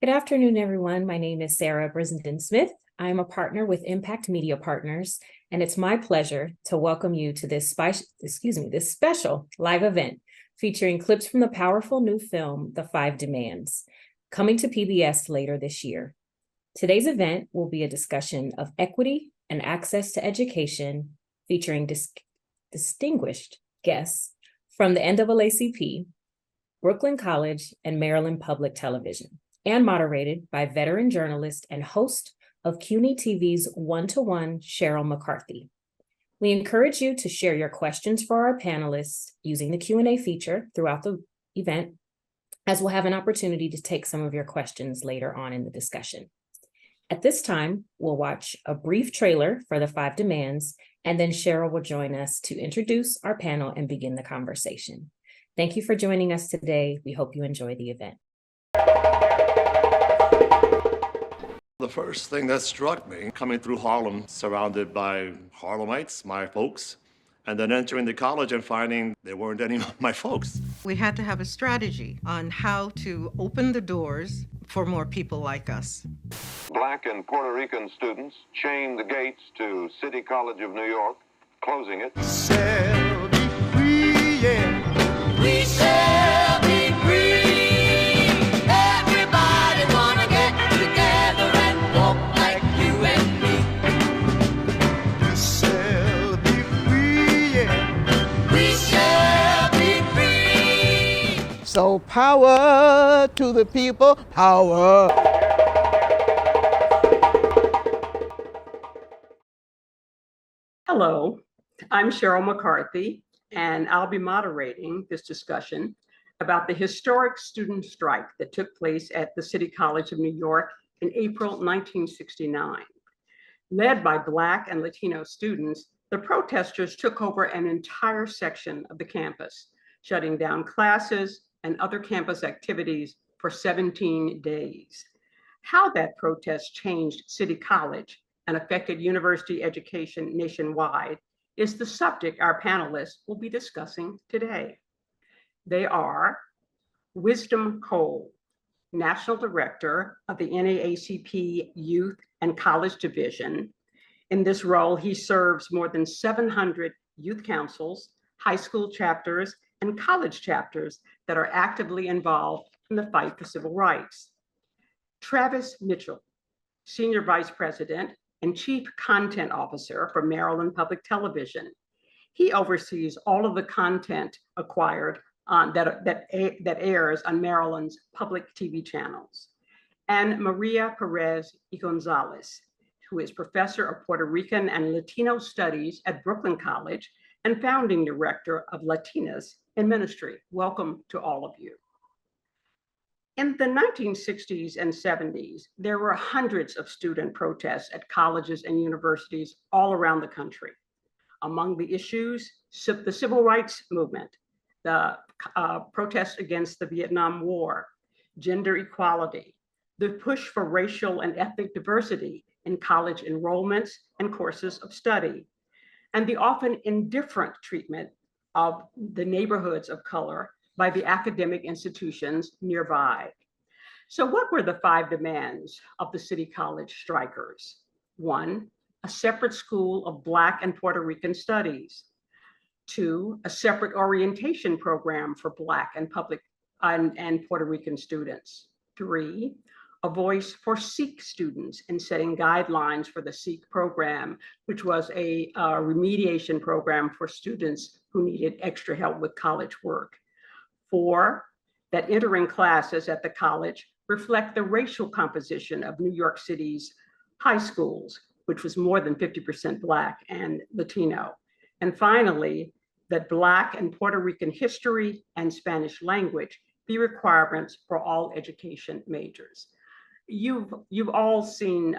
Good afternoon, everyone. My name is Sarah Brissenden-Smith. I am a partner with Impact Media Partners, and it's my pleasure to welcome you to this special live event featuring clips from the powerful new film, The Five Demands, coming to PBS later this year. Today's event will be a discussion of equity and access to education, featuring distinguished guests from the NAACP, Brooklyn College, and Maryland Public Television, and moderated by veteran journalist and host of CUNY TV's One-to-One, Sheryl McCarthy. We encourage you to share your questions for our panelists using the Q&A feature throughout the event, as we'll have an opportunity to take some of your questions later on in the discussion. At this time, we'll watch a brief trailer for The Five Demands, and then Sheryl will join us to introduce our panel and begin the conversation. Thank you for joining us today. We hope you enjoy the event. The first thing that struck me, coming through Harlem, surrounded by Harlemites, my folks, and then entering the college and finding there weren't any of my folks. We had to have a strategy on how to open the doors for more people like us. Black and Puerto Rican students chained the gates to City College of New York, closing it. Shall be free, yeah. We shall be free. Everybody gonna get together and walk like you and me. We shall be free, yeah. We shall be free. So power to the people, power. Hello, I'm Sheryl McCarthy, and I'll be moderating this discussion about the historic student strike that took place at the City College of New York in April 1969. Led by Black and Latino students, the protesters took over an entire section of the campus, shutting down classes and other campus activities for 17 days. How that protest changed City College and affected university education nationwide is the subject our panelists will be discussing today. They are Wisdom Cole, National Director of the NAACP Youth and College Division. In this role, he serves more than 700 youth councils, high school chapters, and college chapters that are actively involved in the fight for civil rights. Travis Mitchell, Senior Vice President and Chief Content Officer for Maryland Public Television. He oversees all of the content acquired that airs on Maryland's public TV channels. And Maria Perez y Gonzalez, who is Professor of Puerto Rican and Latino Studies at Brooklyn College and Founding Director of Latinas in Ministry. Welcome to all of you. In the 1960s and 70s, there were hundreds of student protests at colleges and universities all around the country. Among the issues, the civil rights movement, the protests against the Vietnam War, gender equality, the push for racial and ethnic diversity in college enrollments and courses of study, and the often indifferent treatment of the neighborhoods of color by the academic institutions nearby. So what were the five demands of the City College strikers? 1, a separate school of Black and Puerto Rican studies. 2, a separate orientation program for Black and Puerto Rican students. 3, a voice for Sikh students in setting guidelines for the Sikh program, which was a remediation program for students who needed extra help with college work. 4, that entering classes at the college reflect the racial composition of New York City's high schools, which was more than 50% Black and Latino. And finally, that Black and Puerto Rican history and Spanish language be requirements for all education majors. You've all seen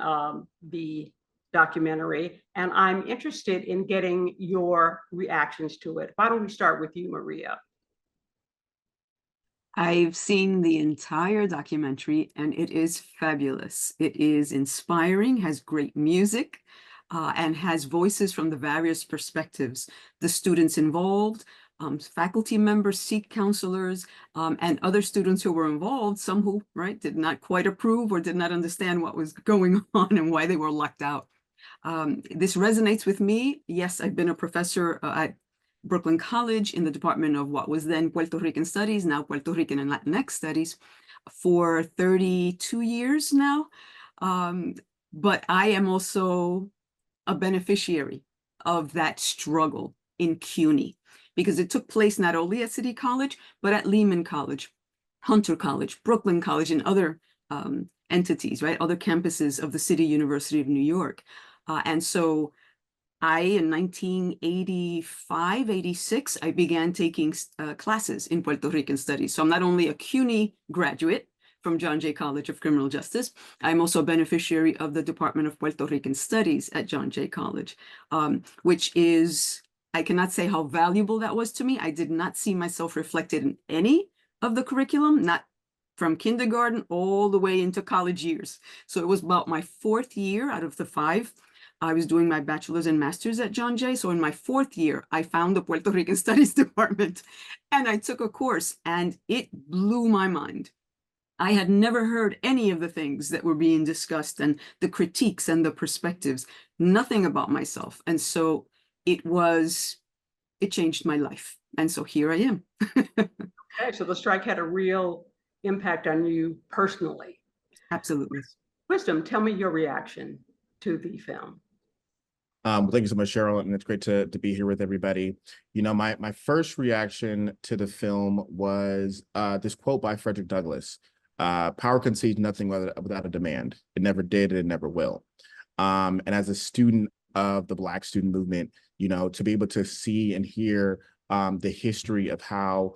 the documentary, and I'm interested in getting your reactions to it. Why don't we start with you, Maria? I've seen the entire documentary and it is fabulous. It is inspiring, has great music, and has voices from the various perspectives, the students involved, faculty members, seat counselors, and other students who were involved, some who, right, did not quite approve or did not understand what was going on and why they were locked out. This resonates with me. Yes, I've been a professor at Brooklyn College in the Department of what was then Puerto Rican Studies, now Puerto Rican and Latinx Studies, for 32 years now. But I am also a beneficiary of that struggle in CUNY, because it took place not only at City College, but at Lehman College, Hunter College, Brooklyn College, and other entities, right? Other campuses of the City University of New York. And so in 1985, 86, I began taking classes in Puerto Rican studies. So I'm not only a CUNY graduate from John Jay College of Criminal Justice, I'm also a beneficiary of the Department of Puerto Rican Studies at John Jay College, which is, I cannot say how valuable that was to me. I did not see myself reflected in any of the curriculum, not from kindergarten all the way into college years. So it was about my 4th year out of the 5. I was doing my bachelor's and master's at John Jay. So in my 4th year, I found the Puerto Rican Studies department and I took a course and it blew my mind. I had never heard any of the things that were being discussed and the critiques and the perspectives, nothing about myself. And so it changed my life. And so here I am. Okay, so the strike had a real impact on you personally. Absolutely. Wisdom, tell me your reaction to the film. Thank you so much, Sheryl, and it's great to be here with everybody. You know, my first reaction to the film was this quote by Frederick Douglass: "Power concedes nothing without a demand. It never did, and it never will." And as a student of the Black student movement, you know, to be able to see and hear the history of how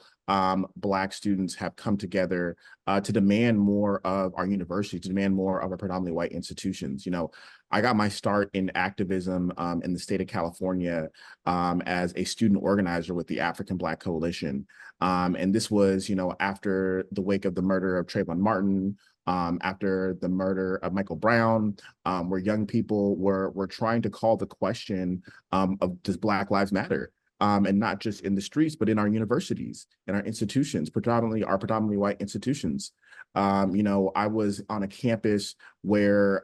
Black students have come together to demand more of our university, to demand more of our predominantly white institutions. You know, I got my start in activism in the state of California as a student organizer with the African Black Coalition. And this was, you know, after the wake of the murder of Trayvon Martin, after the murder of Michael Brown, where young people were trying to call the question of, does Black Lives Matter? And not just in the streets, but in our universities and our institutions, predominantly white institutions. You know, I was on a campus where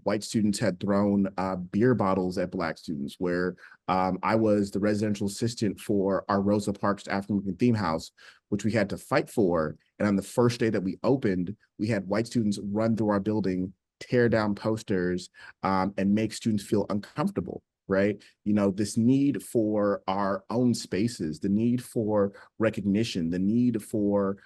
white students had thrown beer bottles at Black students, where I was the residential assistant for our Rosa Parks African American theme house, which we had to fight for. And on the first day that we opened, we had white students run through our building, tear down posters, and make students feel uncomfortable. Right? You know, this need for our own spaces, the need for recognition, the need for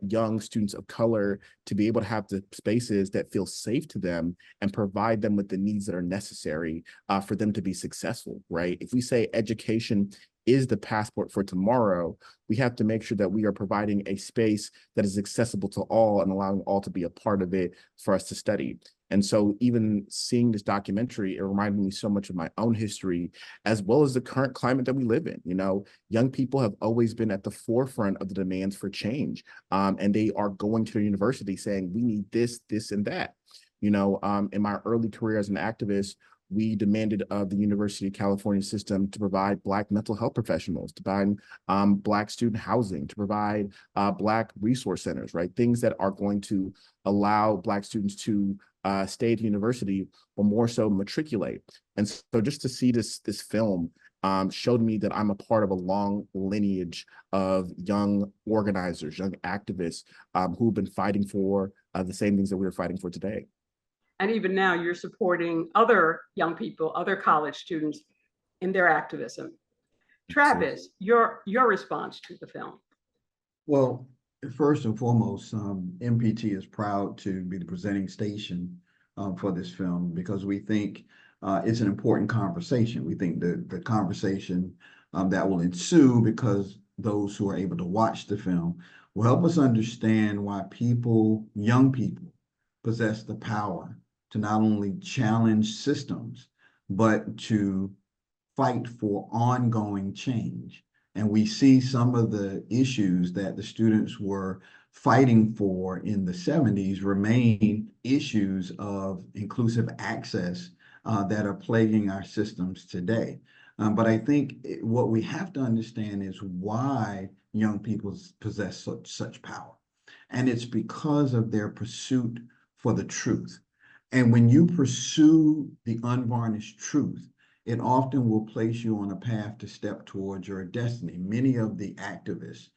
young students of color to be able to have the spaces that feel safe to them and provide them with the needs that are necessary for them to be successful, right? If we say education is the passport for tomorrow, we have to make sure that we are providing a space that is accessible to all and allowing all to be a part of it for us to study. And so even seeing this documentary, it reminded me so much of my own history, as well as the current climate that we live in. You know, young people have always been at the forefront of the demands for change. And they are going to the university saying, we need this, this, and that. You know, in my early career as an activist, we demanded of the University of California system to provide Black mental health professionals, to provide Black student housing, to provide Black resource centers, right? Things that are going to allow Black students to stay at the university, or more so matriculate. And so just to see this film showed me that I'm a part of a long lineage of young organizers, young activists who've been fighting for the same things that we are fighting for today. And even now you're supporting other young people, other college students in their activism. Travis, your response to the film. Well, first and foremost, MPT is proud to be the presenting station for this film, because we think it's an important conversation. We think the conversation that will ensue, because those who are able to watch the film, will help us understand why young people, possess the power to not only challenge systems, but to fight for ongoing change. And we see some of the issues that the students were fighting for in the 70s remain issues of inclusive access that are plaguing our systems today. But I think what we have to understand is why young people possess such power. And it's because of their pursuit for the truth. And when you pursue the unvarnished truth, it often will place you on a path to step towards your destiny. Many of the activists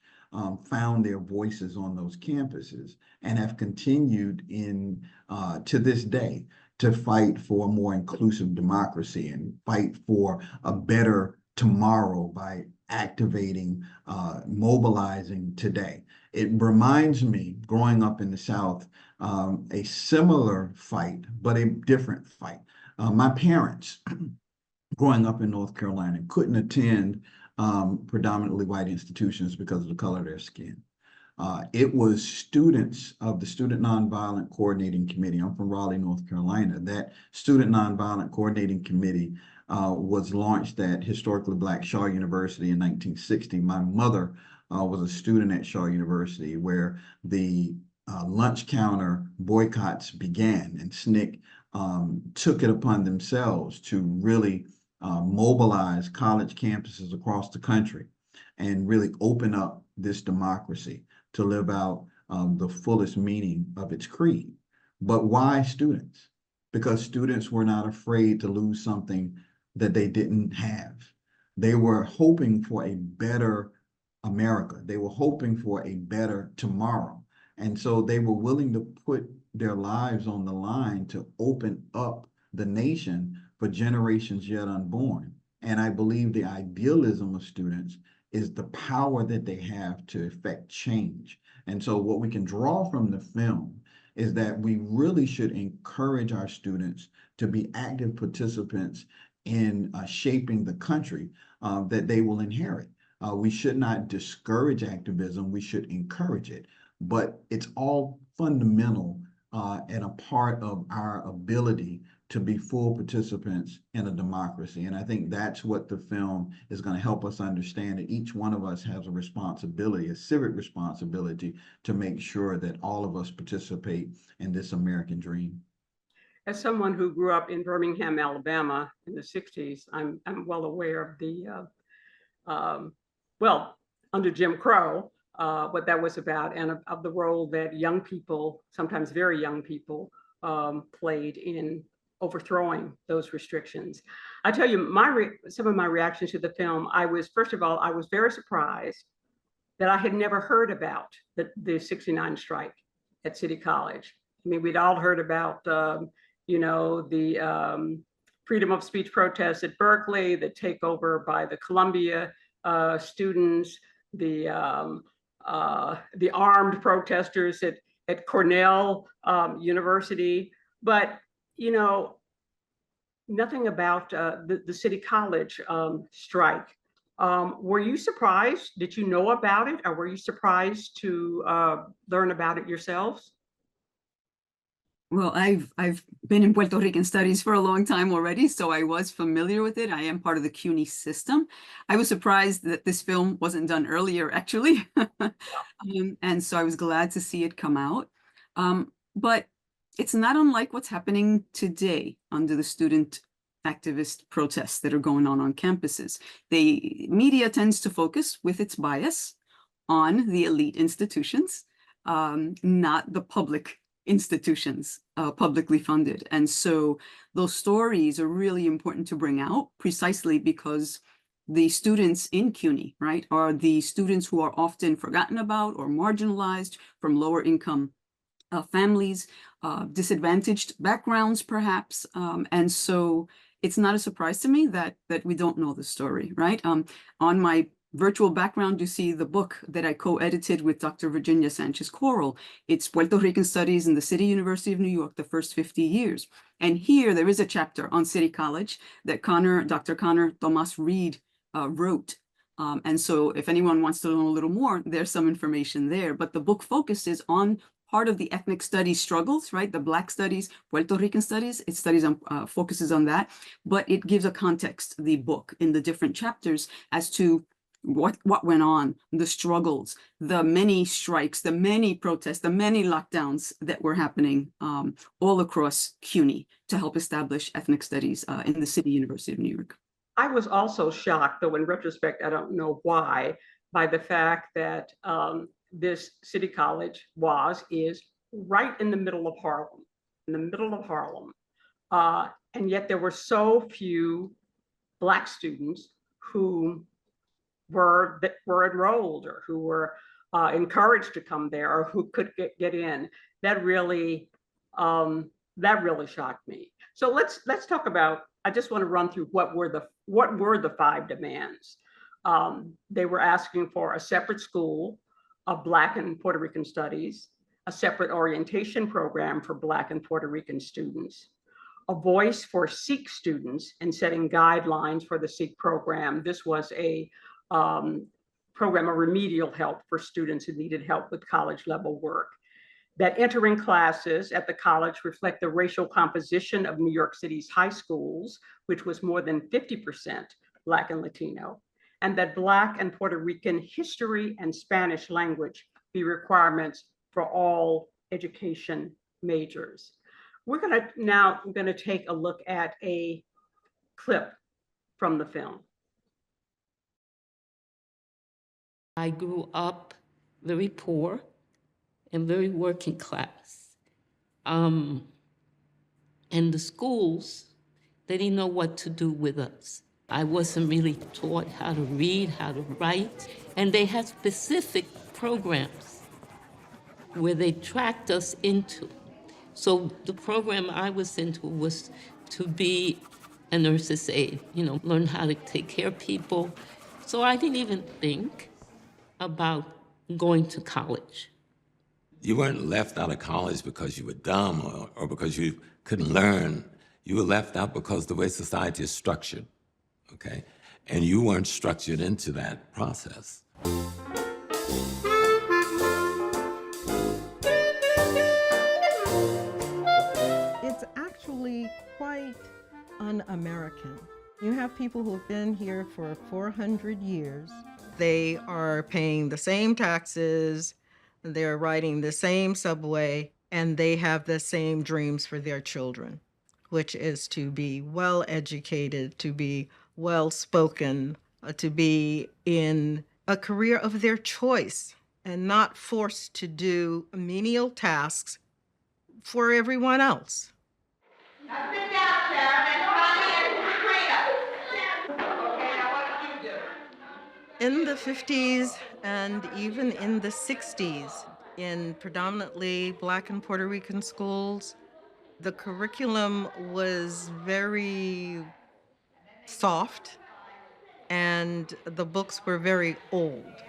found their voices on those campuses and have continued to this day to fight for a more inclusive democracy and fight for a better tomorrow by activating, mobilizing today. It reminds me, growing up in the South, a similar fight, but a different fight. My parents, growing up in North Carolina, couldn't attend predominantly white institutions because of the color of their skin. It was students of the Student Nonviolent Coordinating Committee. I'm from Raleigh, North Carolina. That Student Nonviolent Coordinating Committee was launched at historically Black Shaw University in 1960. My mother was a student at Shaw University where the lunch counter boycotts began, and SNCC took it upon themselves to really mobilize college campuses across the country and really open up this democracy to live out the fullest meaning of its creed. But why students? Because students were not afraid to lose something that they didn't have. They were hoping for a better America. They were hoping for a better tomorrow. And so they were willing to put their lives on the line to open up the nation for generations yet unborn. And I believe the idealism of students is the power that they have to effect change. And so what we can draw from the film is that we really should encourage our students to be active participants in shaping the country that they will inherit. We should not discourage activism, we should encourage it. But it's all fundamental and a part of our ability to be full participants in a democracy. And I think that's what the film is going to help us understand, that each one of us has a responsibility, a civic responsibility, to make sure that all of us participate in this American dream. As someone who grew up in Birmingham, Alabama in the 60s, I'm well aware of the, well, under Jim Crow, what that was about, and of the role that young people, sometimes very young people, played in overthrowing those restrictions. I tell you, some of my reactions to the film, first of all, I was very surprised that I had never heard about the 69 strike at City College. I mean, we'd all heard about, you know, the freedom of speech protests at Berkeley, the takeover by the Columbia students, the armed protesters at Cornell University, but you know, nothing about the City College strike. Were you surprised? Did you know about it, or were you surprised to learn about it yourselves? Well, I've been in Puerto Rican studies for a long time already, so I was familiar with it. I am part of the CUNY system. I was surprised that this film wasn't done earlier, actually. And so I was glad to see it come out. But it's not unlike what's happening today under the student activist protests that are going on campuses. The media tends to focus with its bias on the elite institutions, not the public institutions, publicly funded. And so those stories are really important to bring out, precisely because the students in CUNY, right, are the students who are often forgotten about or marginalized from lower income families, disadvantaged backgrounds, perhaps. And so it's not a surprise to me that we don't know the story, right? On my virtual background, you see the book that I co-edited with Dr. Virginia Sanchez Coral. It's Puerto Rican Studies in the City University of New York, the first 50 years. And here there is a chapter on City College that Dr. Connor Thomas Reed wrote. And so if anyone wants to know a little more, there's some information there. But the book focuses on part of the ethnic studies struggles, right? The Black studies, Puerto Rican studies, it studies on, focuses on that, but it gives a context, the book, in the different chapters as to what went on, the struggles, the many strikes, the many protests, the many lockdowns that were happening all across CUNY to help establish ethnic studies in the City University of New York. I was also shocked, though in retrospect, I don't know why, by the fact that this city college is right in the middle of Harlem, in the middle of Harlem. And yet there were so few Black students who were enrolled or who were encouraged to come there or who could get in. That really shocked me. So let's talk about. I just want to run through what were the 5 demands. They were asking for a separate school of Black and Puerto Rican studies, a separate orientation program for Black and Puerto Rican students, a voice for Sikh students and setting guidelines for the Sikh program. This was a program of remedial help for students who needed help with college level work. That entering classes at the college reflect the racial composition of New York City's high schools, which was more than 50% Black and Latino, and that Black and Puerto Rican history and Spanish language be requirements for all education majors. We're gonna take a look at a clip from the film. I grew up very poor and very working class. And the schools, they didn't know what to do with us. I wasn't really taught how to read, how to write, and they had specific programs where they tracked us into. So the program I was into was to be a nurse's aide, learn how to take care of people. So I didn't even think about going to college. You weren't left out of college because you were dumb or because you couldn't learn. You were left out because the way society is structured, okay? And you weren't structured into that process. It's actually quite un-American. You have people who've been here for 400 years. They are paying the same taxes, they're riding the same subway, and they have the same dreams for their children, which is to be well-educated, to be well-spoken, to be in a career of their choice and not forced to do menial tasks for everyone else. Now sit down, Sharon, and In the 50s and even in the 60s, in predominantly Black and Puerto Rican schools, the curriculum was very soft and the books were very old.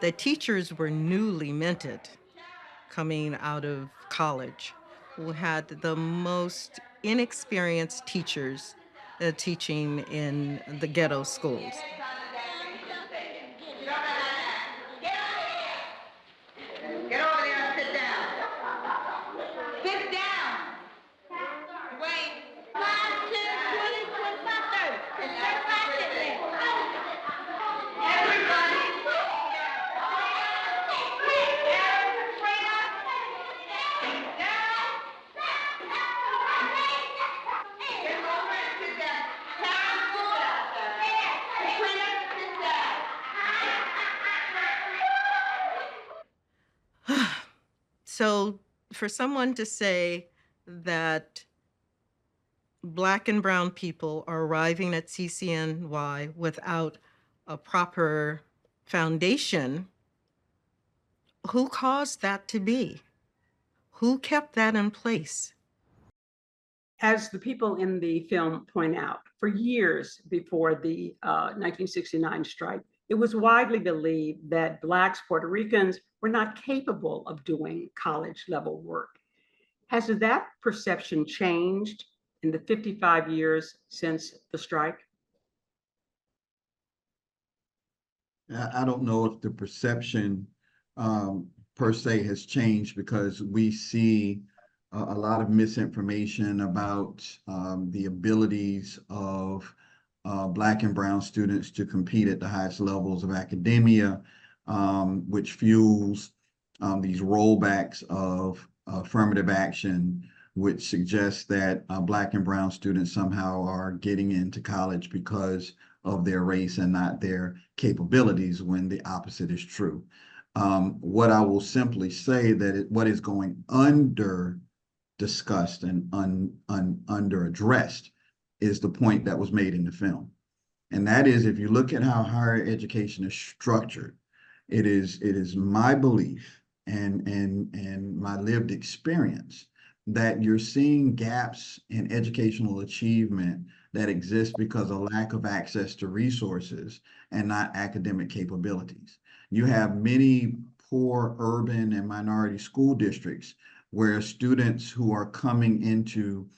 The teachers were newly minted coming out of college, who had the most inexperienced teachers teaching in the ghetto schools. Get over there and sit down. Sit down. Wait. 5, 10, 20, 25, 30. And everybody sit there. Everybody. So for someone to say that Black and brown people are arriving at CCNY without a proper foundation, who caused that to be? Who kept that in place? As the people in the film point out, for years before the 1969 strike, it was widely believed that Blacks, Puerto Ricans were not capable of doing college level work. Has that perception changed in the 55 years since the strike? I don't know if the perception per se has changed, because we see a lot of misinformation about the abilities of Black and brown students to compete at the highest levels of academia, which fuels these rollbacks of affirmative action which suggests that Black and brown students somehow are getting into college because of their race and not their capabilities, when the opposite is true. What I will simply say that what is going under discussed and under addressed is the point that was made in the film. And that is, if you look at how higher education is structured, it is my belief and my lived experience that you're seeing gaps in educational achievement that exist because of lack of access to resources and not academic capabilities. You have many poor urban and minority school districts where students who are coming into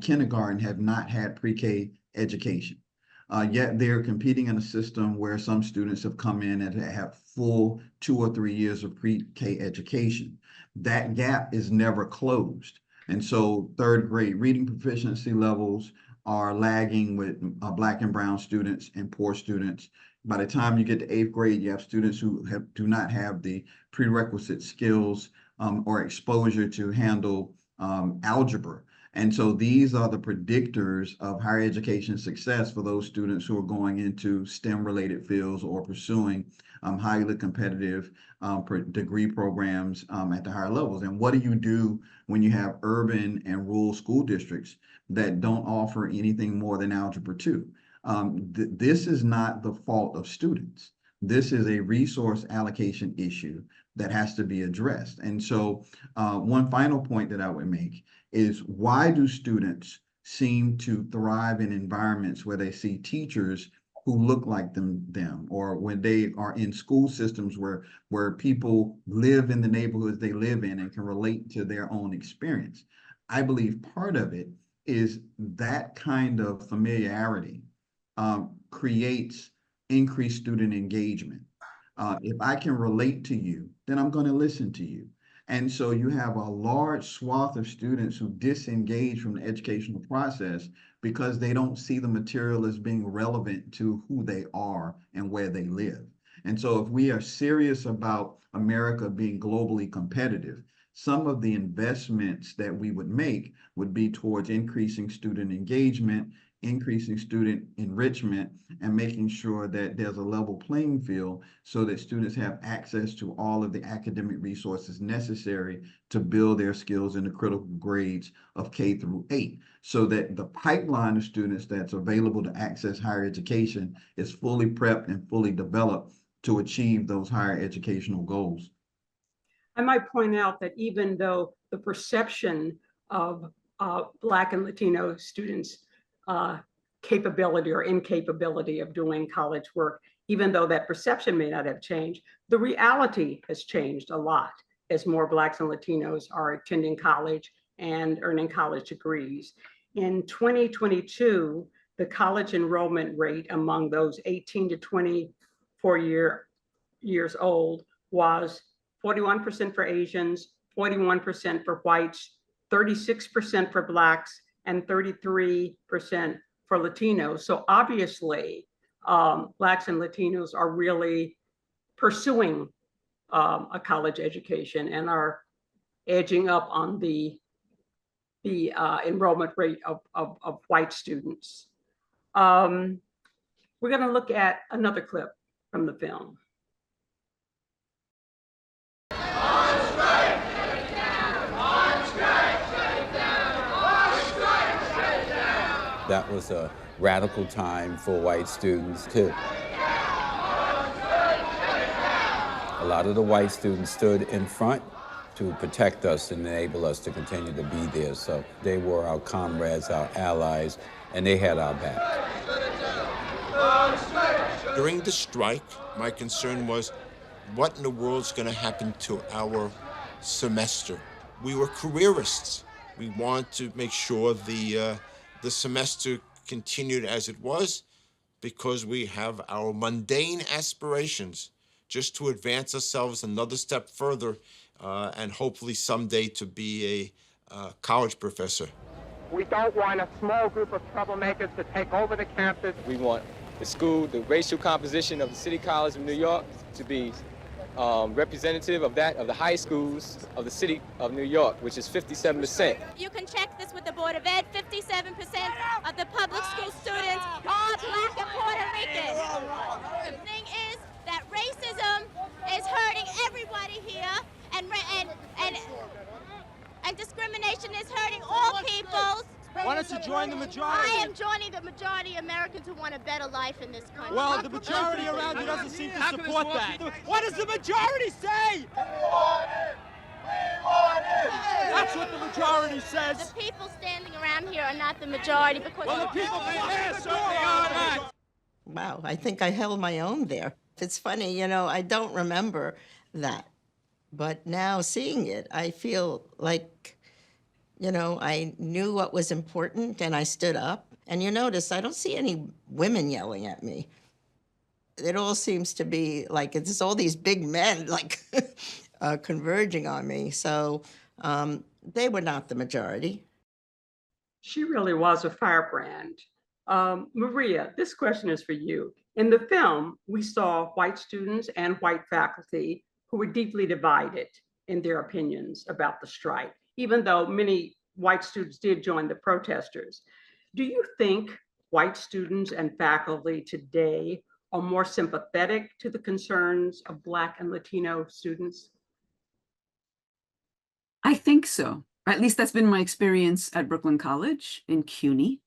kindergarten have not had pre-K education. Yet they're competing in a system where some students have come in and have full 2 or 3 years of pre-K education. That gap is never closed. And so third grade reading proficiency levels are lagging with Black and brown students and poor students. By the time you get to 8th grade, you have students who do not have the prerequisite skills or exposure to handle algebra. And so these are the predictors of higher education success for those students who are going into STEM-related fields or pursuing highly competitive degree programs at the higher levels. And what do you do when you have urban and rural school districts that don't offer anything more than Algebra 2? This is not the fault of students. This is a resource allocation issue that has to be addressed. And so one final point that I would make is, why do students seem to thrive in environments where they see teachers who look like them, or when they are in school systems where people live in the neighborhoods they live in and can relate to their own experience? I believe part of it is that kind of familiarity creates increased student engagement. If I can relate to you, then I'm going to listen to you. And so you have a large swath of students who disengage from the educational process because they don't see the material as being relevant to who they are and where they live. And so if we are serious about America being globally competitive, some of the investments that we would make would be towards increasing student engagement, increasing student enrichment, and making sure that there's a level playing field so that students have access to all of the academic resources necessary to build their skills in the critical grades of K through 8, so that the pipeline of students that's available to access higher education is fully prepped and fully developed to achieve those higher educational goals. I might point out that even though the perception of Black and Latino students' capability or incapability of doing college work, even though that perception may not have changed, the reality has changed a lot as more Blacks and Latinos are attending college and earning college degrees. In 2022, the college enrollment rate among those 18 to 24 years old was 41% for Asians, 41% for whites, 36% for Blacks, and 33% for Latinos. So obviously, Blacks and Latinos are really pursuing a college education and are edging up on the enrollment rate of white students. We're going to look at another clip from the film. That was a radical time for white students too. A lot of the white students stood in front to protect us and enable us to continue to be there. So they were our comrades, our allies, and they had our back. During the strike, my concern was, what in the world's going to happen to our semester? We were careerists. We want to make sure the semester continued as it was, because we have our mundane aspirations just to advance ourselves another step further and hopefully someday to be a college professor. We don't want a small group of troublemakers to take over the campus. We want the school, the racial composition of the City College of New York to be representative of the high schools of the city of New York, which is 57%. You can check this with the Board of Ed. 57% of the public school students are Black and Puerto Rican. The thing is that racism is hurting everybody here, and discrimination is hurting all peoples. Why don't you join the majority? I am joining the majority of Americans who want a better life in this country. Well, the majority around you doesn't seem to support that. What does the majority say? That's what the majority says. The people standing around here are not the majority because Well, the people certainly are not. Wow, I think I held my own there. It's funny, I don't remember that. But now seeing it, I feel like, I knew what was important and I stood up. And you notice I don't see any women yelling at me. It all seems to be like it's all these big men like converging on me. So they were not the majority. She really was a firebrand. Maria, this question is for you. In the film, we saw white students and white faculty who were deeply divided in their opinions about the strike, even though many white students did join the protesters. Do you think white students and faculty today are more sympathetic to the concerns of Black and Latino students? I think so. At least that's been my experience at Brooklyn College in CUNY.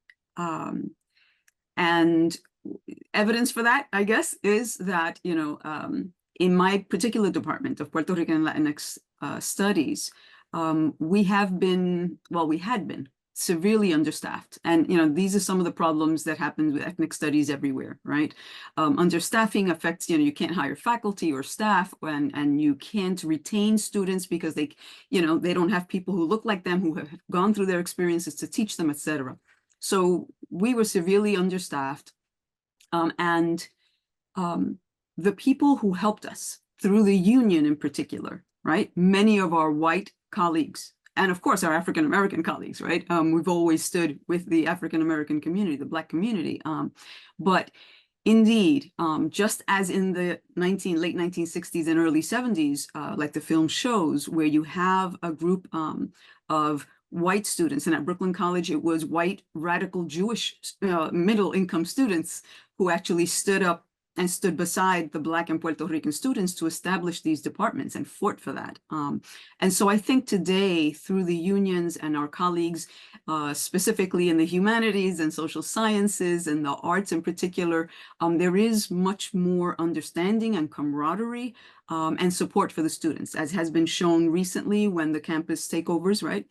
And evidence for that, I guess, is that, in my particular department of Puerto Rican and Latinx studies, we had been severely understaffed. And, these are some of the problems that happen with ethnic studies everywhere, right? Understaffing affects, you can't hire faculty or staff and you can't retain students because they don't have people who look like them, who have gone through their experiences to teach them, et cetera. So we were severely understaffed. The people who helped us through the union in particular, right? Many of our white colleagues, and of course our African-American colleagues, right? We've always stood with the African-American community, the Black community. But indeed, just as in the late 1960s and early 70s, like the film shows, where you have a group of white students, and at Brooklyn College, it was white radical Jewish middle-income students who actually stood up and stood beside the Black and Puerto Rican students to establish these departments and fought for that. And so I think today, through the unions and our colleagues, specifically in the humanities and social sciences and the arts in particular, there is much more understanding and camaraderie and support for the students, as has been shown recently when the campus takeovers, right,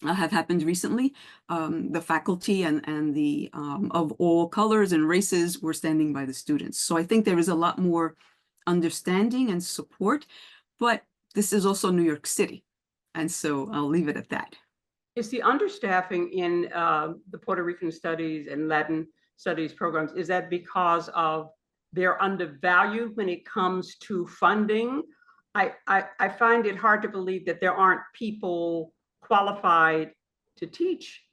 have happened recently. The faculty and the of all colors and races were standing by the students. So I think there is a lot more understanding and support, but this is also New York City. And so I'll leave it at that. Is the understaffing in the Puerto Rican studies and Latin studies programs, is that because of they're undervalued when it comes to funding? I find it hard to believe that there aren't people qualified to teach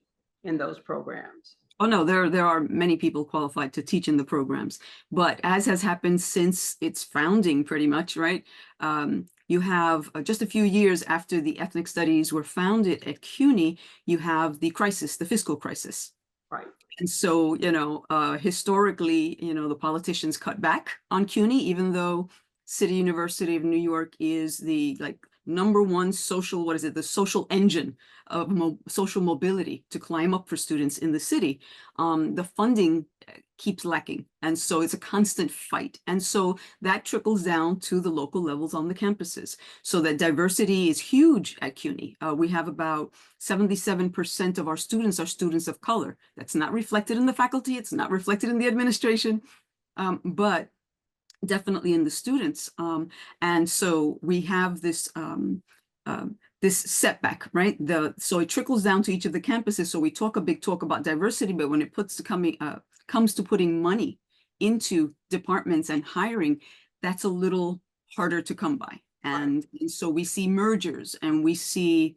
in those programs. Oh no, there are many people qualified to teach in the programs, but as has happened since its founding, pretty much, right? You have just a few years after the ethnic studies were founded at CUNY, you have the crisis, the fiscal crisis. Right. And so, historically, the politicians cut back on CUNY, even though City University of New York is the #1 social, the social engine of social mobility to climb up for students in the city. The funding keeps lacking. And so it's a constant fight. And so that trickles down to the local levels on the campuses. So that diversity is huge at CUNY. We have about 77% of our students are students of color. That's not reflected in the faculty. It's not reflected in the administration, but definitely in the students. And so we have this this setback, right? So it trickles down to each of the campuses. So we talk a big talk about diversity, but when it comes to putting money into departments and hiring, that's a little harder to come by. And so we see mergers and we see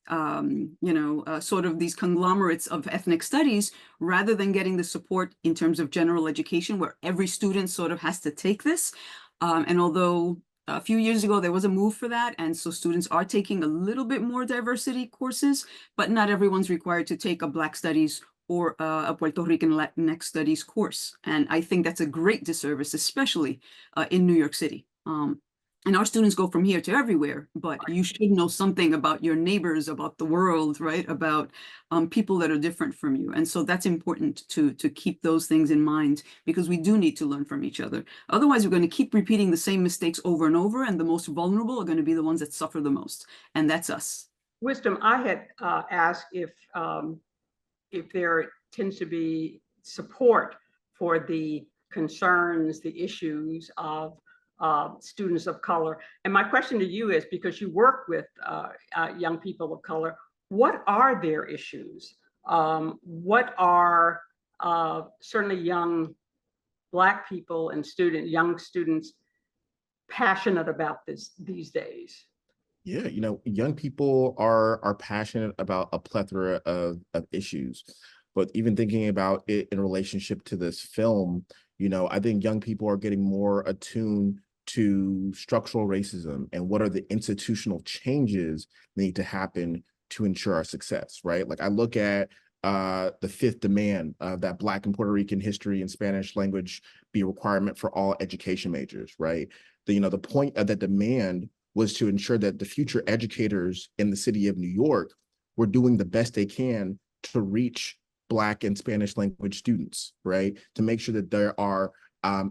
sort of these conglomerates of ethnic studies, rather than getting the support in terms of general education, where every student sort of has to take this. And although a few years ago, there was a move for that. And so students are taking a little bit more diversity courses, but not everyone's required to take a Black Studies or a Puerto Rican Latinx Studies course. And I think that's a great disservice, especially in New York City. And our students go from here to everywhere, but you should know something about your neighbors, about the world, right? About people that are different from you. And so that's important to keep those things in mind, because we do need to learn from each other. Otherwise, we're going to keep repeating the same mistakes over and over, and the most vulnerable are going to be the ones that suffer the most. And that's us. Wisdom, I had asked if there tends to be support for the concerns, the issues of students of color. And my question to you is, because you work with young people of color, what are their issues? What are certainly young Black people and young students passionate about these days? Yeah, young people are passionate about a plethora of issues, but even thinking about it in relationship to this film, I think young people are getting more attuned to structural racism and what are the institutional changes that need to happen to ensure our success, right? Like I look at the fifth demand that Black and Puerto Rican history and Spanish language be a requirement for all education majors, right? The point of that demand was to ensure that the future educators in the city of New York were doing the best they can to reach Black and Spanish language students, right? To make sure that there are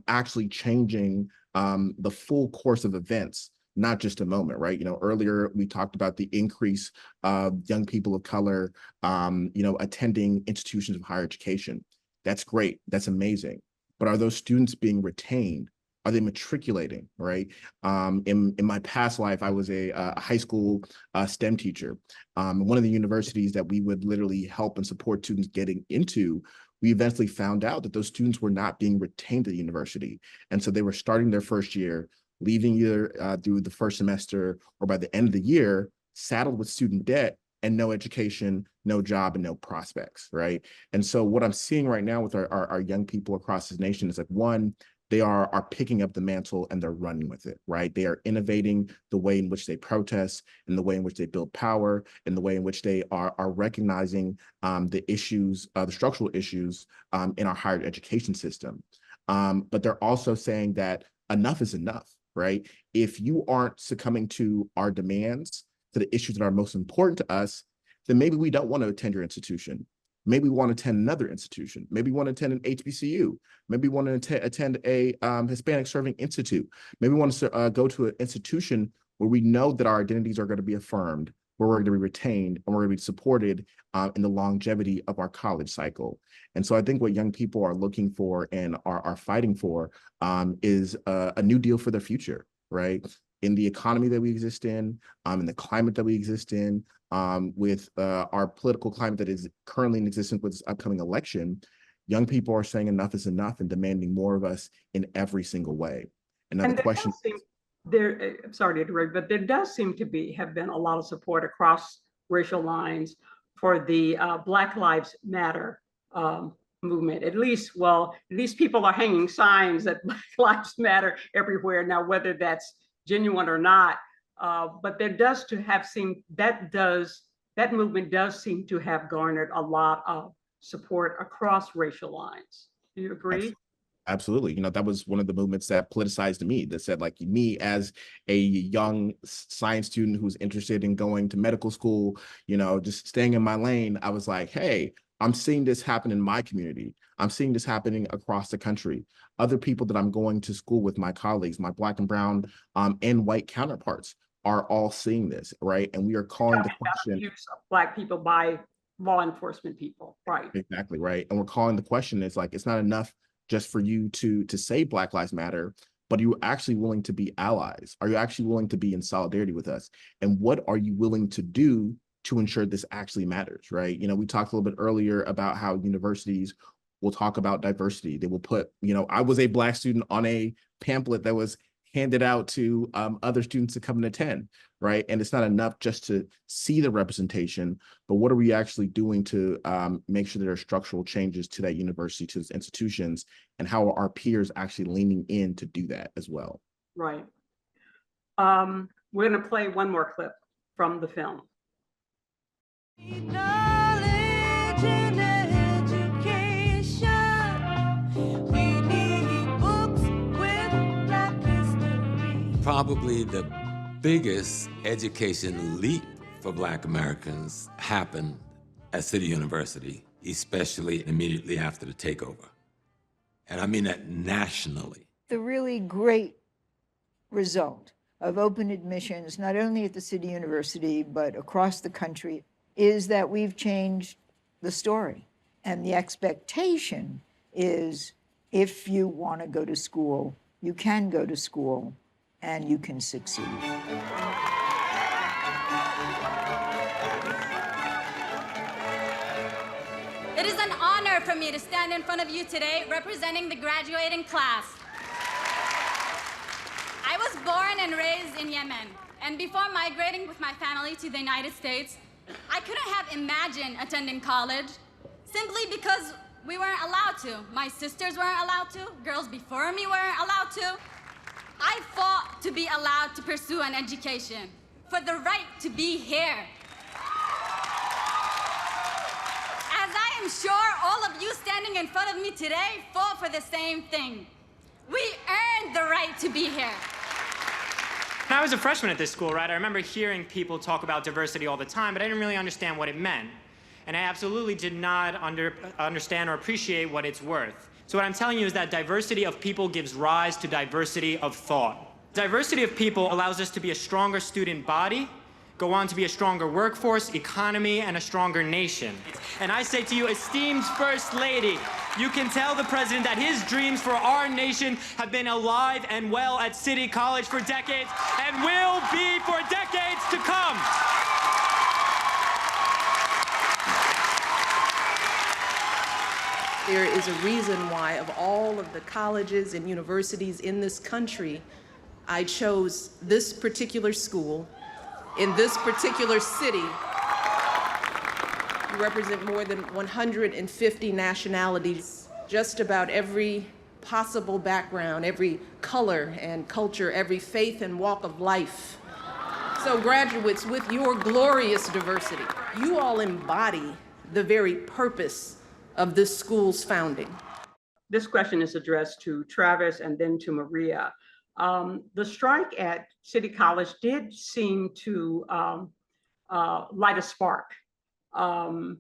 actually changing the full course of events, not just a moment, right? Earlier we talked about the increase of young people of color, attending institutions of higher education. That's great. That's amazing. But are those students being retained? Are they matriculating, right? In my past life, I was a high school STEM teacher. One of the universities that we would literally help and support students getting into, we eventually found out that those students were not being retained at the university. And so they were starting their first year, leaving either through the first semester or by the end of the year, saddled with student debt and no education, no job, and no prospects, right? And so what I'm seeing right now with our young people across this nation is like, one, they are picking up the mantle and they're running with it, right? They are innovating the way in which they protest, and the way in which they build power, and the way in which they are recognizing the issues, the structural issues in our higher education system. But they're also saying that enough is enough, right? If you aren't succumbing to our demands, to the issues that are most important to us, then maybe we don't want to attend your institution. Maybe we want to attend another institution. Maybe we want to attend an HBCU. Maybe we want to attend a Hispanic Serving Institute. Maybe we want to go to an institution where we know that our identities are going to be affirmed, where we're going to be retained, and we're going to be supported in the longevity of our college cycle. And so I think what young people are looking for and are fighting for is a new deal for their future, right? In the economy that we exist in the climate that we exist in, with our political climate that is currently in existence with this upcoming election, young people are saying enough is enough and demanding more of us in every single way. And now the question I'm sorry to interrupt, but there does seem to have been a lot of support across racial lines for the Black Lives Matter movement. At least people are hanging signs that Black Lives Matter everywhere now, whether that's genuine or not. But there does that movement does seem to have garnered a lot of support across racial lines. Do you agree? Absolutely. That was one of the movements that politicized me, that said, like, me as a young science student who's interested in going to medical school, just staying in my lane, I was like, hey, I'm seeing this happen in my community. I'm seeing this happening across the country. Other people that I'm going to school with, my colleagues, my Black and brown and white counterparts, are all seeing this, right? And we are calling the question. Abuse of Black people by law enforcement people, right? Exactly, right. And we're calling the question, it's like, it's not enough just for you to say Black Lives Matter, but are you actually willing to be allies? Are you actually willing to be in solidarity with us? And what are you willing to do to ensure this actually matters, right? We talked a little bit earlier about how universities will talk about diversity. They will put, I was a Black student on a pamphlet that was handed out to other students to come and attend, right? And it's not enough just to see the representation, but what are we actually doing to make sure there are structural changes to that university, to those institutions, and how are our peers actually leaning in to do that as well? Right. We're going to play one more clip from the film. Probably the biggest education leap for Black Americans happened at City University, especially immediately after the takeover. And I mean that nationally. The really great result of open admissions, not only at the City University, but across the country, is that we've changed the story. And the expectation is if you want to go to school, you can go to school and you can succeed. It is an honor for me to stand in front of you today representing the graduating class. I was born and raised in Yemen, and before migrating with my family to the United States, I couldn't have imagined attending college simply because we weren't allowed to. My sisters weren't allowed to, girls before me weren't allowed to. I fought to be allowed to pursue an education, for the right to be here. As I am sure all of you standing in front of me today fought for the same thing. We earned the right to be here. When I was a freshman at this school, right, I remember hearing people talk about diversity all the time, but I didn't really understand what it meant. And I absolutely did not understand or appreciate what it's worth. So what I'm telling you is that diversity of people gives rise to diversity of thought. Diversity of people allows us to be a stronger student body, go on to be a stronger workforce, economy, and a stronger nation. And I say to you, esteemed First Lady, you can tell the President that his dreams for our nation have been alive and well at City College for decades and will be for decades to come. There is a reason why, of all of the colleges and universities in this country, I chose this particular school in this particular city. You represent more than 150 nationalities, just about every possible background, every color and culture, every faith and walk of life. So graduates, with your glorious diversity, you all embody the very purpose of this school's founding. This question is addressed to Travis and then to Maria. The strike at City College did seem to light a spark. In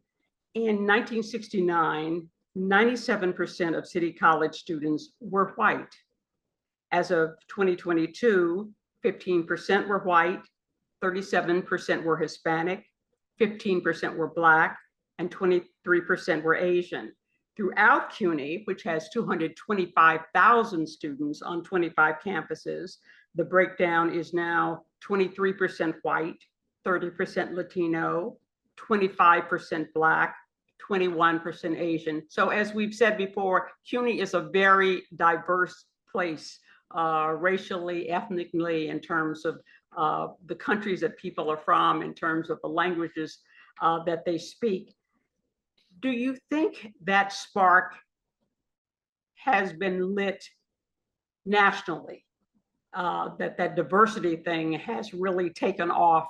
1969, 97% of City College students were white. As of 2022, 15% were white, 37% were Hispanic, 15% were Black, and 23% were Asian. Throughout CUNY, which has 225,000 students on 25 campuses, the breakdown is now 23% white, 30% Latino, 25% Black, 21% Asian. So as we've said before, CUNY is a very diverse place, racially, ethnically, in terms of the countries that people are from, in terms of the languages that they speak. Do you think that spark has been lit nationally? That diversity thing has really taken off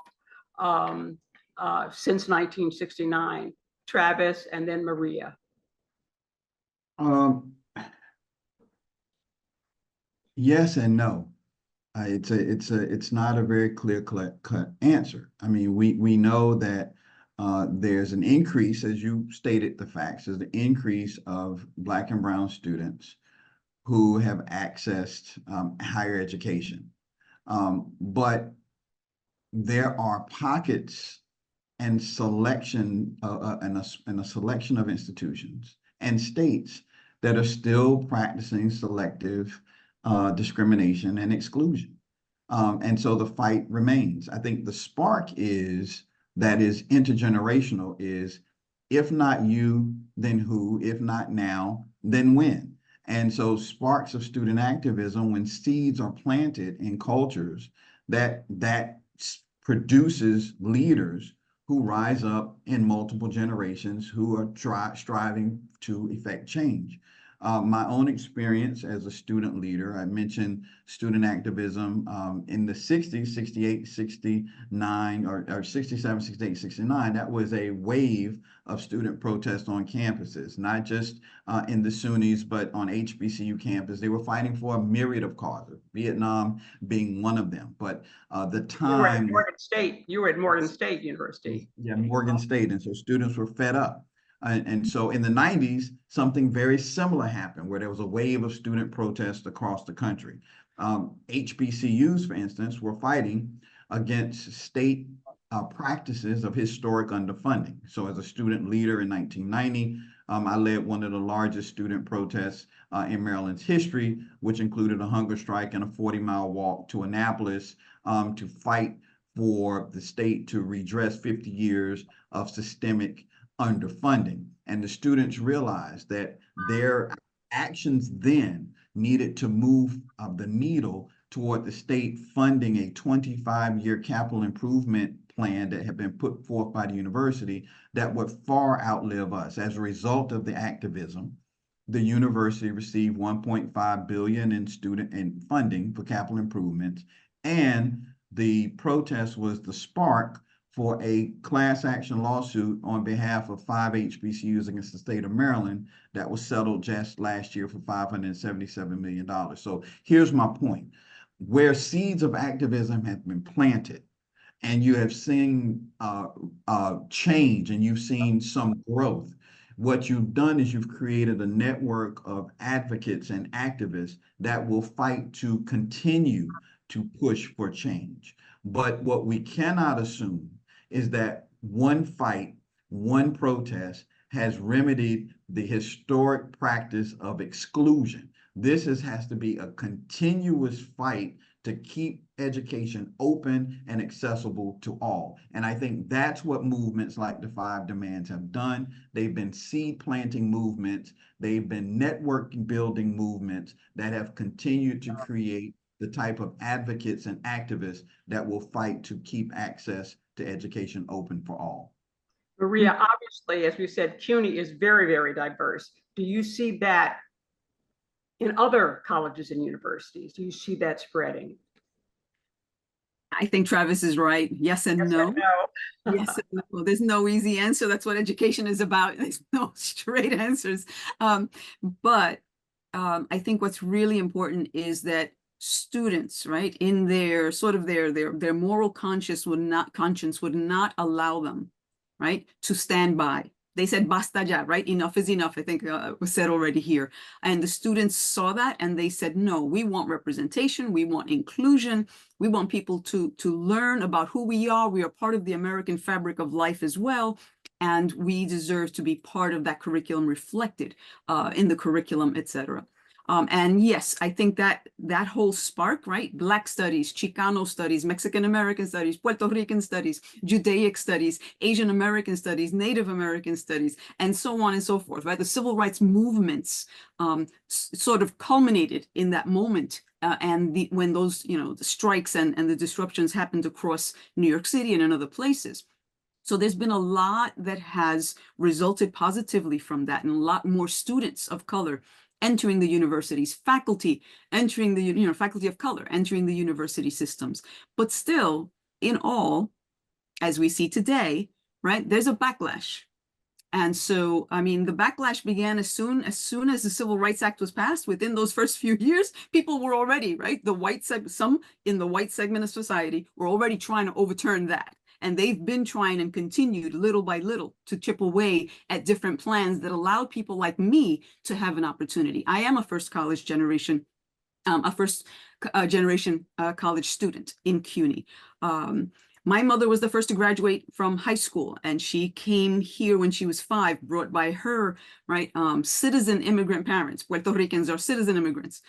since 1969? Travis and then Maria. Yes and no. It's not a very clear-cut answer. I mean, we know that there's an increase, as you stated the facts, there's an increase of Black and brown students who have accessed higher education. But there are pockets and selection and a selection of institutions and states that are still practicing selective discrimination and exclusion. And so the fight remains. I think the spark is intergenerational, is if not you, then who? If not now, then when? And so sparks of student activism, when seeds are planted in cultures, that produces leaders who rise up in multiple generations who are striving to effect change. My own experience as a student leader, I mentioned student activism in the 60s, 68, 69, or 67, 68, 69. That was a wave of student protest on campuses, not just in the SUNYs, but on HBCU campus. They were fighting for a myriad of causes, Vietnam being one of them. But the time— You were at Morgan State University. Yeah, Morgan State. And so students were fed up. And so in the 90s, something very similar happened where there was a wave of student protests across the country. HBCUs, for instance, were fighting against state practices of historic underfunding. So as a student leader in 1990, I led one of the largest student protests in Maryland's history, which included a hunger strike and a 40-mile walk to Annapolis to fight for the state to redress 50 years of systemic underfunding. And the students realized that their actions then needed to move the needle toward the state funding a 25-year capital improvement plan that had been put forth by the university that would far outlive us. As a result of the activism, the university received $1.5 billion in funding for capital improvements, and the protest was the spark for a class action lawsuit on behalf of 5 HBCUs against the state of Maryland that was settled just last year for $577 million. So here's my point. Where seeds of activism have been planted, and you have seen change and you've seen some growth, what you've done is you've created a network of advocates and activists that will fight to continue to push for change. But what we cannot assume is that one fight, one protest has remedied the historic practice of exclusion. This has to be a continuous fight to keep education open and accessible to all. And I think that's what movements like the 5 Demands have done. They've been seed planting movements. They've been network building movements that have continued to create the type of advocates and activists that will fight to keep access to education open for all. Maria, obviously, as we said, CUNY is very, very diverse. Do you see that in other colleges and universities? Do you see that spreading? I think Travis is right. Yes and no. Yes and no. There's no easy answer. That's what education is about. There's no straight answers. But I think what's really important is that students, right, in their sort of their moral conscience would not allow them, right, to stand by. They said basta ya, right? Enough is enough. I think was said already here. And the students saw that and they said, no, we want representation. We want inclusion. We want people to learn about who we are. We are part of the American fabric of life as well. And we deserve to be part of that curriculum reflected in the curriculum, et cetera. And yes, I think that whole spark, right? Black studies, Chicano studies, Mexican American studies, Puerto Rican studies, Judaic studies, Asian American studies, Native American studies, and so on and so forth, right? The civil rights movements sort of culminated in that moment. And when those, the strikes and the disruptions happened across New York City and in other places. So there's been a lot that has resulted positively from that, and a lot more students of color entering the universities, faculty entering the, faculty of color entering the university systems. But still, in all, as we see today, right, there's a backlash. And so, I mean, the backlash began as soon as the Civil Rights Act was passed. Within those first few years, people were already, right, some in the white segment of society were already trying to overturn that. And they've been trying and continued little by little to chip away at different plans that allowed people like me to have an opportunity. I am a first generation college student in CUNY. My mother was the first to graduate from high school, and she came here when she was 5, brought by her, right, citizen immigrant parents. Puerto Ricans are citizen immigrants.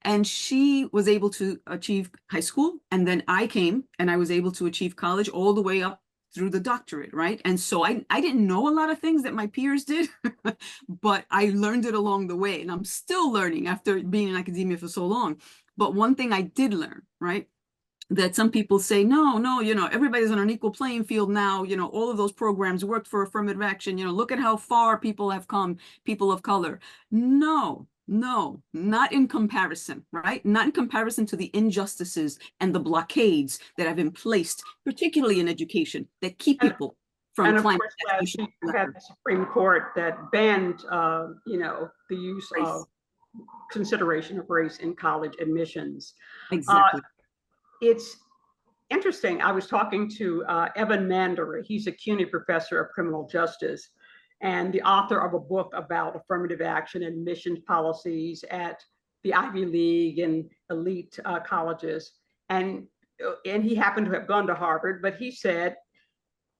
And she was able to achieve high school. And then I came and I was able to achieve college all the way up through the doctorate, right? And so I didn't know a lot of things that my peers did, but I learned it along the way. And I'm still learning after being in academia for so long. But one thing I did learn, right, that some people say, no, no, everybody's on an equal playing field now. All of those programs worked for affirmative action. Look at how far people have come, people of color. No, not in comparison, right? Not in comparison to the injustices and the blockades that have been placed, particularly in education, that keep people from And of climbing course, that last social week we had ladder. the Supreme Court that banned, the use of consideration of race in college admissions. Exactly. It's interesting. I was talking to Evan Mander. He's a CUNY professor of criminal justice and the author of a book about affirmative action and admissions policies at the Ivy League and elite colleges. And he happened to have gone to Harvard, but he said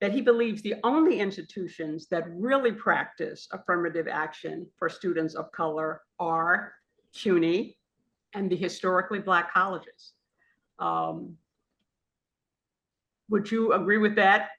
that he believes the only institutions that really practice affirmative action for students of color are CUNY and the historically Black colleges. Would you agree with that,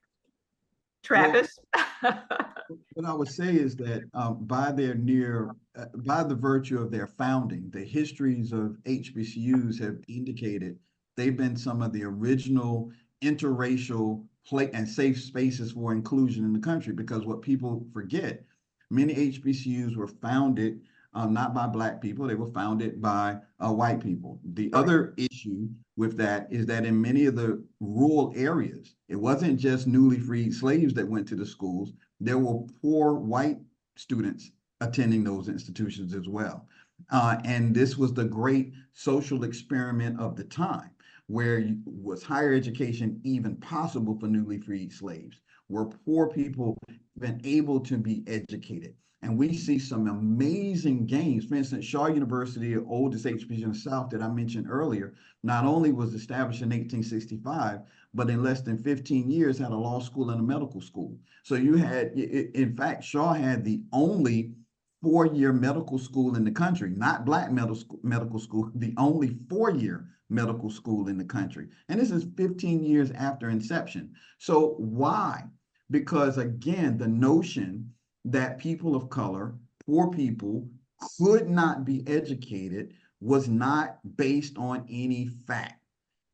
Travis? What I would say is that by the virtue of their founding, the histories of HBCUs have indicated they've been some of the original interracial play and safe spaces for inclusion in the country, because what people forget, many HBCUs were founded not by Black people, they were founded by white people. The other issue with that is that in many of the rural areas, it wasn't just newly freed slaves that went to the schools, there were poor white students attending those institutions as well. And this was the great social experiment of the time, where was higher education even possible for newly freed slaves? Were poor people been able to be educated? And we see some amazing gains. For instance, Shaw University, the oldest HBCU in the South that I mentioned earlier, not only was established in 1865, but in less than 15 years had a law school and a medical school. So you had, in fact, Shaw had the only four-year medical school in the country, not Black medical school, the only four-year medical school in the country. And this is 15 years after inception. So why? Because again, the notion that people of color, poor people, could not be educated was not based on any fact.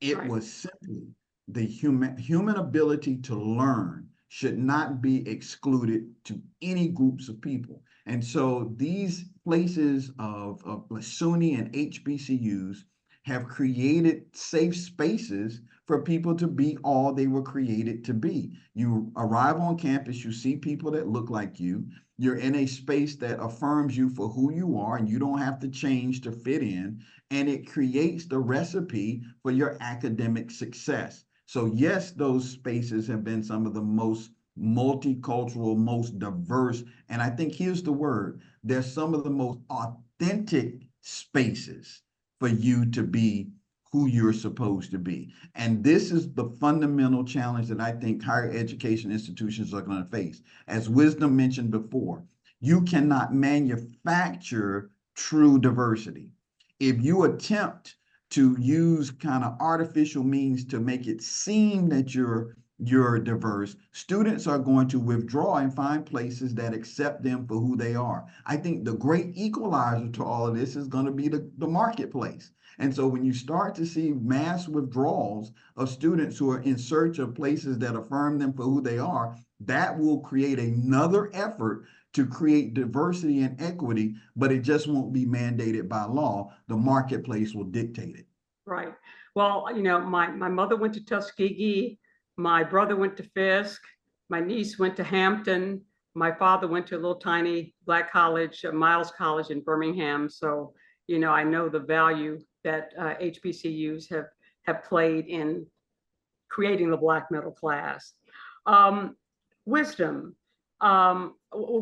It was simply the human ability to learn should not be excluded to any groups of people. And so these places of SUNY and HBCUs have created safe spaces for people to be all they were created to be. You arrive on campus, you see people that look like you, you're in a space that affirms you for who you are, and you don't have to change to fit in, and it creates the recipe for your academic success. So yes, those spaces have been some of the most multicultural, most diverse, and I think here's the word, they're some of the most authentic spaces for you to be who you're supposed to be. And this is the fundamental challenge that I think higher education institutions are going to face. As Wisdom mentioned before, you cannot manufacture true diversity. If you attempt to use kind of artificial means to make it seem that you're diverse, students are going to withdraw and find places that accept them for who they are. I think the great equalizer to all of this is going to be the marketplace. And so when you start to see mass withdrawals of students who are in search of places that affirm them for who they are, that will create another effort to create diversity and equity, but it just won't be mandated by law. The marketplace will dictate it. Right. Well, my mother went to Tuskegee. My brother went to Fisk. My niece went to Hampton. My father went to a little tiny Black college, Miles College in Birmingham. So, I know the value that HBCUs have played in creating the Black middle class. Wisdom.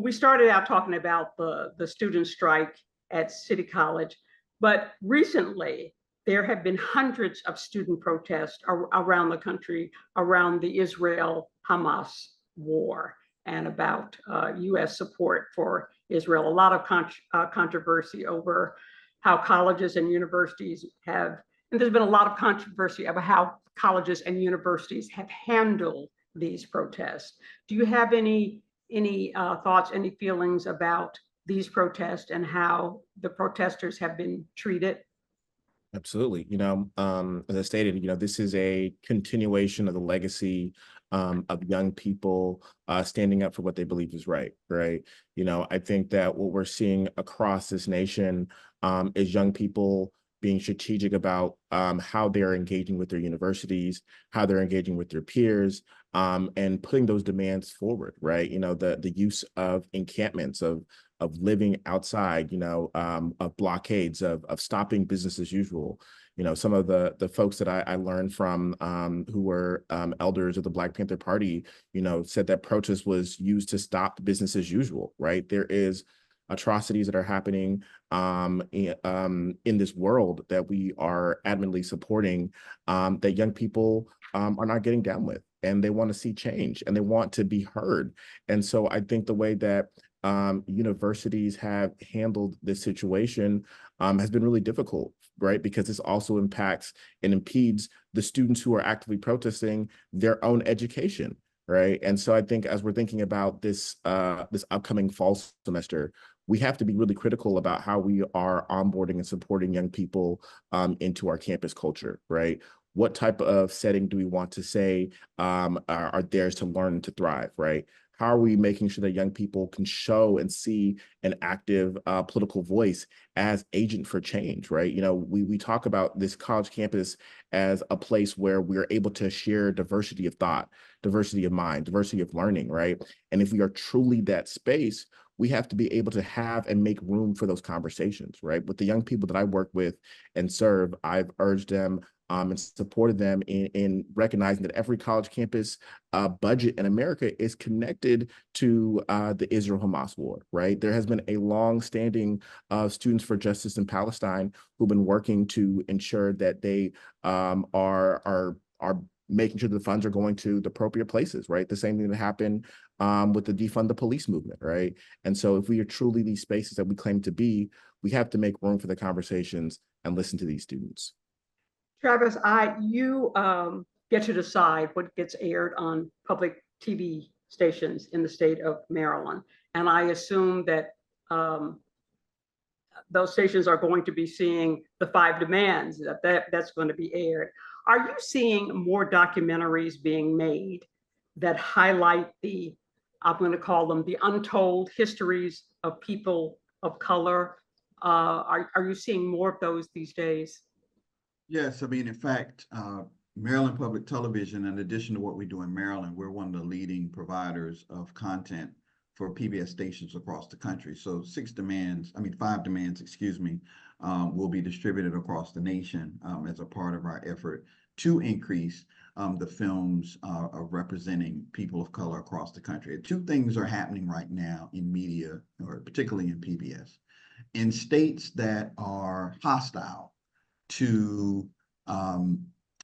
We started out talking about the student strike at City College, but recently, there have been hundreds of student protests around the country around the Israel-Hamas war and about US support for Israel. A lot of controversy over how colleges and universities and there's been a lot of controversy about how colleges and universities have handled these protests. Do you have any thoughts, any feelings about these protests and how the protesters have been treated? Absolutely. As I stated, this is a continuation of the legacy of young people standing up for what they believe is right, right? I think that what we're seeing across this nation is young people being strategic about how they're engaging with their universities, how they're engaging with their peers, and putting those demands forward, right? The use of encampments, of living outside, of blockades, of stopping business as usual. Some of the folks that I learned from who were elders of the Black Panther Party, said that protest was used to stop business as usual, right? There is atrocities that are happening in this world that we are adamantly supporting, that young people are not getting down with. And they want to see change and they want to be heard. And so I think the way that universities have handled this situation has been really difficult, right? Because this also impacts and impedes the students who are actively protesting their own education, right? And so I think as we're thinking about this this upcoming fall semester, we have to be really critical about how we are onboarding and supporting young people into our campus culture, right? What type of setting do we want to say are theirs to learn and to thrive, right? How are we making sure that young people can show and see an active political voice as agent for change, right? We talk about this college campus as a place where we're able to share diversity of thought, diversity of mind, diversity of learning, right? And if we are truly that space, we have to be able to have and make room for those conversations, right? With the young people that I work with and serve, I've urged them and supported them in recognizing that every college campus budget in America is connected to the Israel-Hamas war, right? There has been a long-standing Students for Justice in Palestine who've been working to ensure that they are making sure the funds are going to the appropriate places, right? The same thing that happened with the defund the police movement, right? And so if we are truly these spaces that we claim to be, we have to make room for the conversations and listen to these students. Travis, you get to decide what gets aired on public TV stations in the state of Maryland. And I assume that those stations are going to be seeing the 5 demands that's going to be aired. Are you seeing more documentaries being made that highlight I'm going to call them the untold histories of people of color? Are you seeing more of those these days? Yes, I mean, in fact, Maryland Public Television, in addition to what we do in Maryland, we're one of the leading providers of content for PBS stations across the country. So 5 demands, excuse me, will be distributed across the nation as a part of our effort to increase the films representing people of color across the country. 2 things are happening right now in media, or particularly in PBS. In states that are hostile to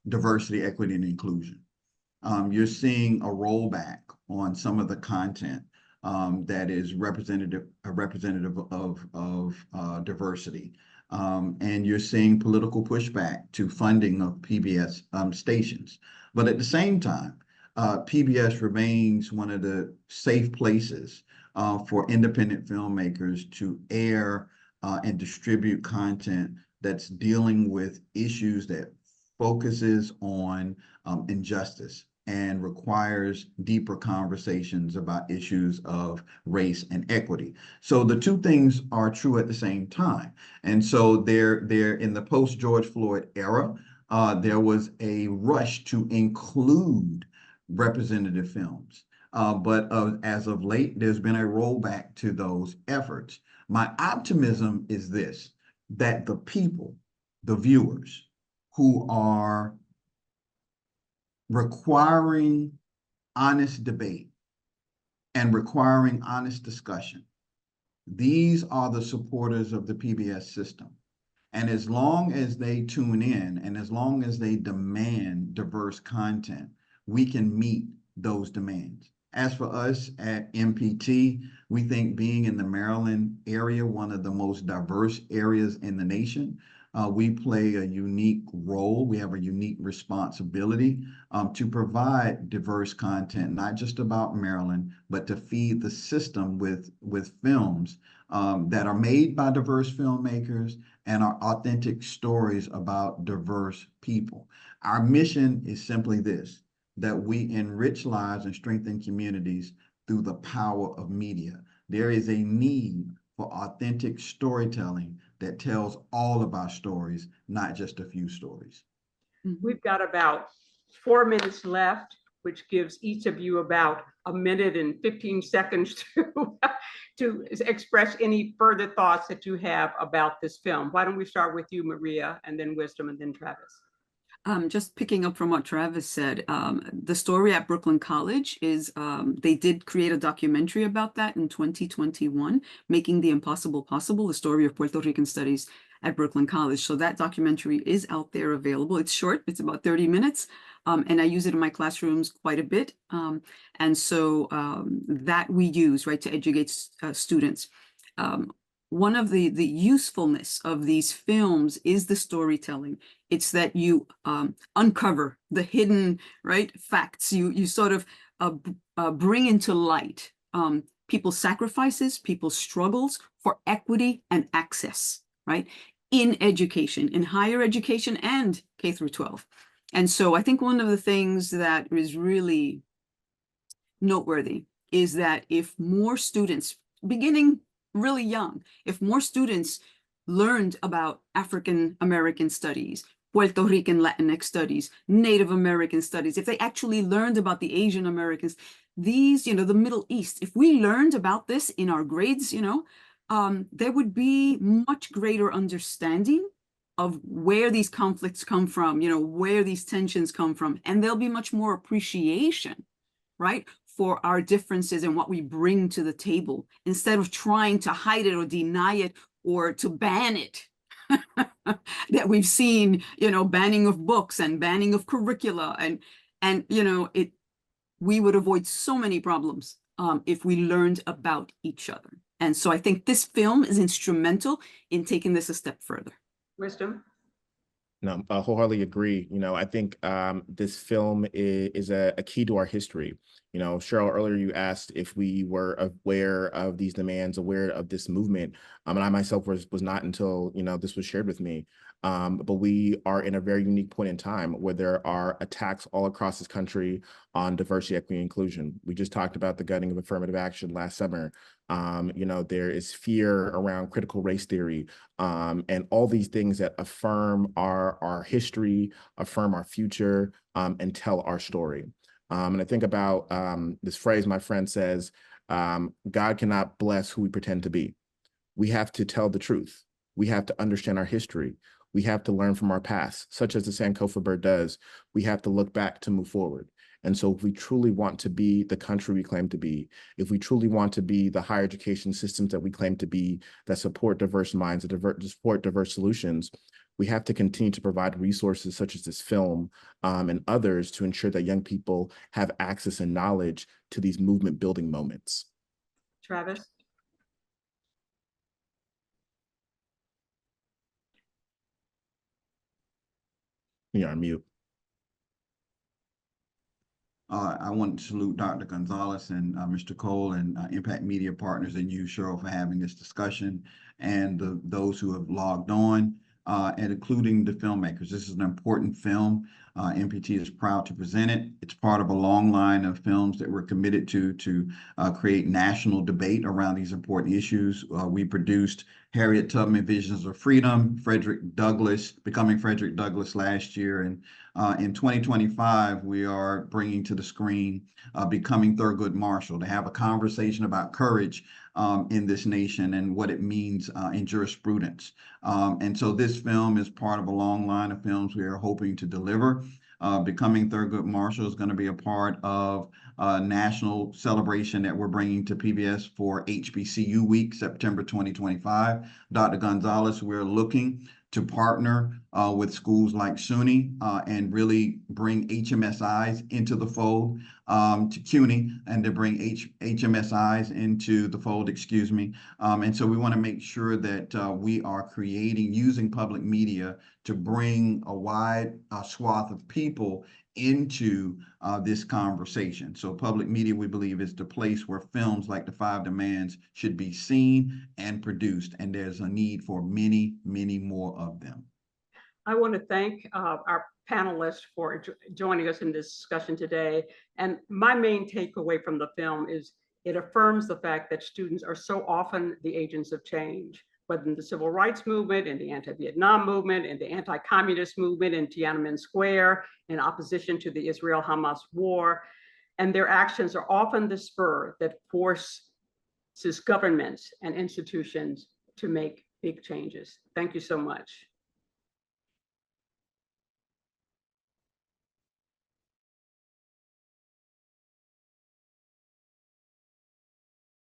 diversity, equity, and inclusion, you're seeing a rollback on some of the content that is representative of diversity. And you're seeing political pushback to funding of PBS stations. But at the same time, PBS remains one of the safe places for independent filmmakers to air and distribute content that's dealing with issues that focuses on injustice and requires deeper conversations about issues of race and equity. So the 2 things are true at the same time. And so they're in the post-George Floyd era, there was a rush to include representative films. But as of late, there's been a rollback to those efforts. My optimism is this, that the people, the viewers, who are requiring honest debate and requiring honest discussion, these are the supporters of the PBS system. And as long as they tune in and as long as they demand diverse content, we can meet those demands. As for us at MPT, we think being in the Maryland area, one of the most diverse areas in the nation, we play a unique role. We have a unique responsibility to provide diverse content, not just about Maryland, but to feed the system with films that are made by diverse filmmakers and are authentic stories about diverse people. Our mission is simply this, that we enrich lives and strengthen communities through the power of media. There is a need for authentic storytelling that tells all of our stories, not just a few stories. We've got about 4 minutes left, which gives each of you about a minute and 15 seconds to express any further thoughts that you have about this film. Why don't we start with you, Maria, and then Wisdom, and then Travis. Just picking up from what Travis said, the story at Brooklyn College is they did create a documentary about that in 2021, Making the Impossible Possible, the story of Puerto Rican studies at Brooklyn College. So that documentary is out there available. It's short, it's about 30 minutes, and I use it in my classrooms quite a bit. And so that we use, right, to educate students. One of the usefulness of these films is the storytelling. It's that you uncover the hidden, right, facts. You sort of bring into light people's sacrifices, people's struggles for equity and access, right, in education, in higher education and K through 12. And so I think one of the things that is really noteworthy is that if more students, beginning really young, if more students learned about African American studies, Puerto Rican Latinx studies, Native American studies, if they actually learned about the Asian Americans, these, the Middle East, if we learned about this in our grades, there would be much greater understanding of where these conflicts come from, where these tensions come from, and there'll be much more appreciation, right, for our differences and what we bring to the table, instead of trying to hide it or deny it or to ban it. That we've seen, banning of books and banning of curricula, and we would avoid so many problems if we learned about each other. And so I think this film is instrumental in taking this a step further. Wisdom. No, I wholeheartedly agree. I think this film is a key to our history. Sheryl, earlier you asked if we were aware of these demands, aware of this movement. And I myself was not until, this was shared with me. But we are in a very unique point in time where there are attacks all across this country on diversity, equity, and inclusion. We just talked about the gutting of affirmative action last summer. There is fear around critical race theory, and all these things that affirm our history, affirm our future, and tell our story. And I think about this phrase my friend says, God cannot bless who we pretend to be. We have to tell the truth. We have to understand our history. We have to learn from our past, such as the Sankofa bird does. We have to look back to move forward. And so if we truly want to be the country we claim to be, if we truly want to be the higher education systems that we claim to be, that support diverse minds, that support diverse solutions, we have to continue to provide resources such as this film and others to ensure that young people have access and knowledge to these movement building moments. Travis? You're on mute. I want to salute Dr. Gonzalez and Mr. Cole and Impact Media Partners and you, Sheryl, for having this discussion, and those who have logged on, and including the filmmakers. This is an important film. MPT is proud to present it. It's part of a long line of films that we're committed to create national debate around these important issues. We produced Harriet Tubman, Visions of Freedom, Becoming Frederick Douglass last year. And in 2025, we are bringing to the screen Becoming Thurgood Marshall, to have a conversation about courage in this nation and what it means in jurisprudence. And so this film is part of a long line of films we are hoping to deliver. Becoming Thurgood Marshall is going to be a part of a national celebration that we're bringing to PBS for HBCU Week, September 2025. Dr. Gonzalez, we're looking to partner with schools like SUNY and really bring HMSIs into the fold, to CUNY and to bring HMSIs into the fold, excuse me. And so we want to make sure that we are using public media to bring a wide swath of people into this conversation. So public media, we believe, is the place where films like The Five Demands should be seen and produced, and there's a need for many, many more of them. I want to thank our panelists for joining us in this discussion today. And my main takeaway from the film is it affirms the fact that students are so often the agents of change, whether in the civil rights movement, in the anti-Vietnam movement, in the anti-communist movement, in Tiananmen Square, in opposition to the Israel-Hamas war. And their actions are often the spur that forces governments and institutions to make big changes. Thank you so much.